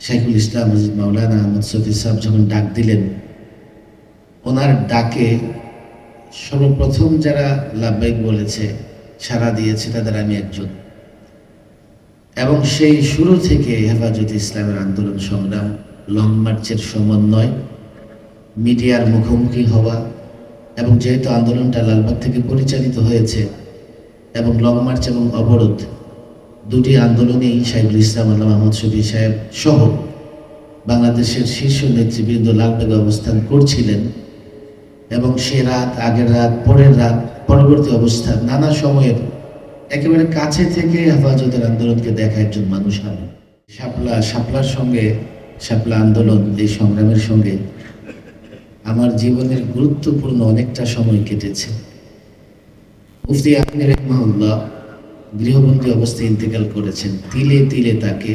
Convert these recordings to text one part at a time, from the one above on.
শাইখুল ইসলাম হযরত মাওলানা আহমদ শফি সাহেব যখন ডাক দিলেন, ওনার ডাকে সর্বপ্রথম যারা লাব্বাইক বলেছে, সাড়া দিয়েছে, তাদের আমি একজন। এবং সেই শুরু থেকে হেফাজতে ইসলামের আন্দোলন সংগ্রাম, লং মার্চের সমন্বয়, মিডিয়ার মুখোমুখি হওয়া, এবং যেহেতু আন্দোলনটা লালবাগ থেকে পরিচালিত হয়েছে এবং লং মার্চ এবং অবরোধ দুটি আন্দোলনেই শাইখুল ইসলাম আল্লামা আহমদ শফি সাহেব সহ বাংলাদেশের শীর্ষ নেতৃবৃন্দ লালবাগে অবস্থান করছিলেন। এবং সে রাত, আগের রাত, পরের রাত, পরবর্তী অবস্থান, নানা সময়ের একেবারে কাছে থেকে হেফাজতের আন্দোলনকে দেখা একজন মানুষ আমি। শাপলার সঙ্গে, শাপলা আন্দোলন, এই সংগ্রামের সঙ্গে আমার জীবনের গুরুত্বপূর্ণ অনেকটা সময় কেটেছে। মুফতি আমিন রাহিমাহুল্লাহ গৃহবন্দী অবস্থায় ইন্তেকাল করেছেন। তিলে তিলে তাকে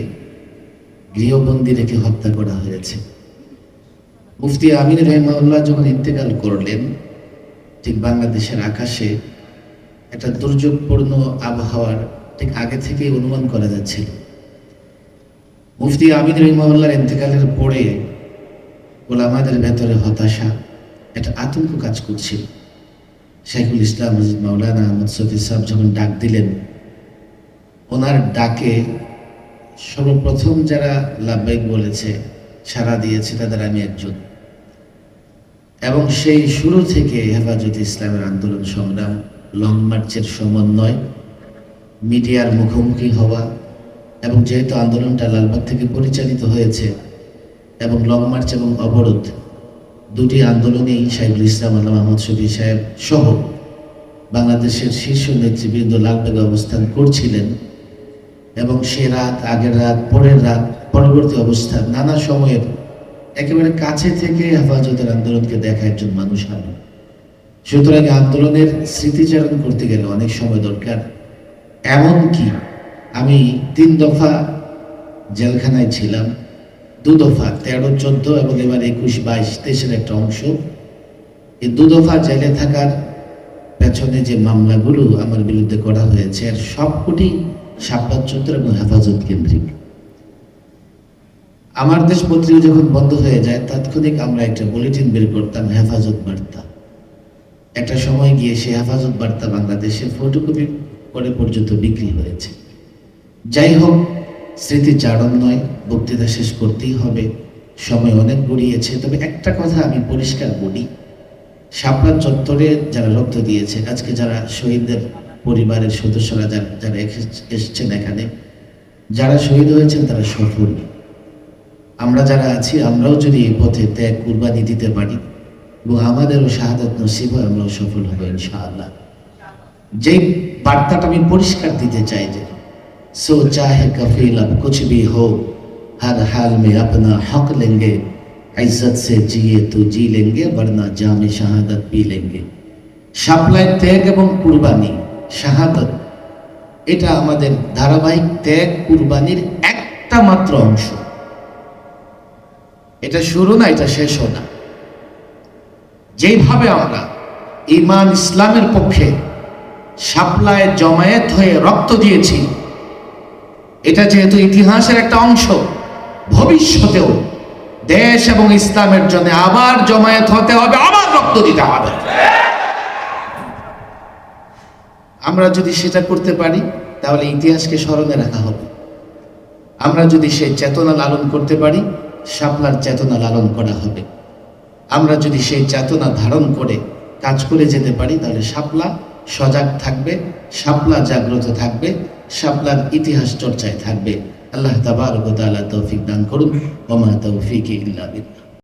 গৃহবন্দী রেখে হত্যা করা হয়েছে। মুফতি আমিন রাহিমাহুল্লাহ যখন ইন্তেকাল করলেন, ঠিক বাংলাদেশের আকাশে একটা দুর্যোগপূর্ণ আবহাওয়ার ঠিক আগে থেকেই অনুমান করা যাচ্ছিল। মুফতি আমিন রাহিমাহুল্লাহর ইন্তেকালের পরে ওলামাদের ভেতরে হতাশা, একটা আতঙ্ক কাজ করছিল। শাইখুল ইসলাম হযরত মাওলানা আহমদ শফি সাহেব যখন ডাক দিলেন, ওনার ডাকে সর্বপ্রথম যারা লাব্বাইক বলেছে, সাড়া দিয়েছে, তাদের আমি একজন। এবং সেই শুরু থেকে হেফাজতে ইসলামের আন্দোলন সংগ্রাম, লং মার্চের সমন্বয়, মিডিয়ার মুখোমুখি হওয়া, এবং যেহেতু আন্দোলনটা লালবাগ থেকে পরিচালিত হয়েছে এবং লং মার্চ এবং অবরোধ দুটি আন্দোলনেই শাইখুল ইসলাম আল্লামা আহমদ শফি সাহেব সহ বাংলাদেশের শীর্ষ নেতৃবৃন্দ লালবাগে অবস্থান করছিলেন। এবং সে রাত, আগের রাত, পরের রাত, পরবর্তী অবস্থান, নানা সময়ের একেবারে কাছে থেকে হেফাজতের আন্দোলনকে দেখা একজন মানুষ আমি। সুতরাং আন্দোলনের স্মৃতিচারণ করতে গেলে অনেক সময় দরকার। এমনকি আমি 3 দফা জেলখানায় ছিলাম, 2 দফা 13, 14 এবং এবার 21, 22, 23-এর একটা অংশ। এই 2 দফা জেলে থাকার পেছনে যে মামলাগুলো আমার বিরুদ্ধে করা হয়েছে, এর সবকটি শাপলা চত্বর এবং হেফাজত কেন্দ্রিক। আমার দেশ পত্রিকা যখন বন্ধ হয়ে যায়, তাৎক্ষণিক আমরা একটা বুলেটিন বের করতাম, হেফাজত বার্তা। একটা সময় গিয়ে সে হেফাজত বার্তা বাংলাদেশে ফটোকপি করে পর্যন্ত বিক্রি হয়েছে। যাই হোক, স্মৃতিচারণ নয়, বক্তৃতা শেষ করতেই হবে, সময় অনেক গড়িয়েছে। তবে একটা কথা আমি পরিষ্কার বলি, শাপলা চত্বরে যারা রক্ত দিয়েছে, আজকে যারা শহীদদের পরিবারের সদস্যরা যারা এসেছেন এখানে, যারা শহীদ হয়েছেন তারা সফল। আমরা যারা আছি, আমরাও যদি এই পথে ত্যাগ, কুরবানি দিতে পারি এবং আমাদেরও শাহাদাত নসিব হয়, আমরাও সফল হবো ইনশাআল্লাহ। যেই বার্তাটা আমি পরিষ্কার দিতে চাই যে सो चाहे कफील अब कुछ भी हो, हर हाल में अपना हक लेंगे, इज्जत से जिए तो जी लेंगे, वरना जामे शहादत पी लेंगे। শাপলায় ত্যাগ এবং কুরবানি, শাহাদত, এটা আমাদের ধারাবাহিক ত্যাগ কুরবানির একটা মাত্র অংশ। এটা শুরু না, এটা শেষও না। যেভাবে আমরা ঈমান ইসলামের পক্ষে শাপলায় জমায়েত হয়ে রক্ত দিয়েছি, এটা যেহেতু ইতিহাসের একটা অংশ, ভবিষ্যতেও দেশ এবং ইসলামের জন্য আবার জমায়েত হতে হবে, আবার রক্ত দিতে হবে। আমরা যদি সেটা করতে পারি, তাহলে ইতিহাসকে স্মরণে রাখা হবে। আমরা যদি সেই চেতনা লালন করতে পারি, শাপলার চেতনা লালন করা হবে। আমরা যদি সেই চেতনা ধারণ করে কাজ করে যেতে পারি, তাহলে শাপলা সজাগ থাকবে, শাপলা জাগ্রত থাকবে, শাপলার ইতিহাস চর্চায় থাকবে। আল্লাহ তাবারক ওয়া তাআলা তৌফিক দান করুন। ওয়া মা তৌফিকি ইল্লা বিল্লাহ।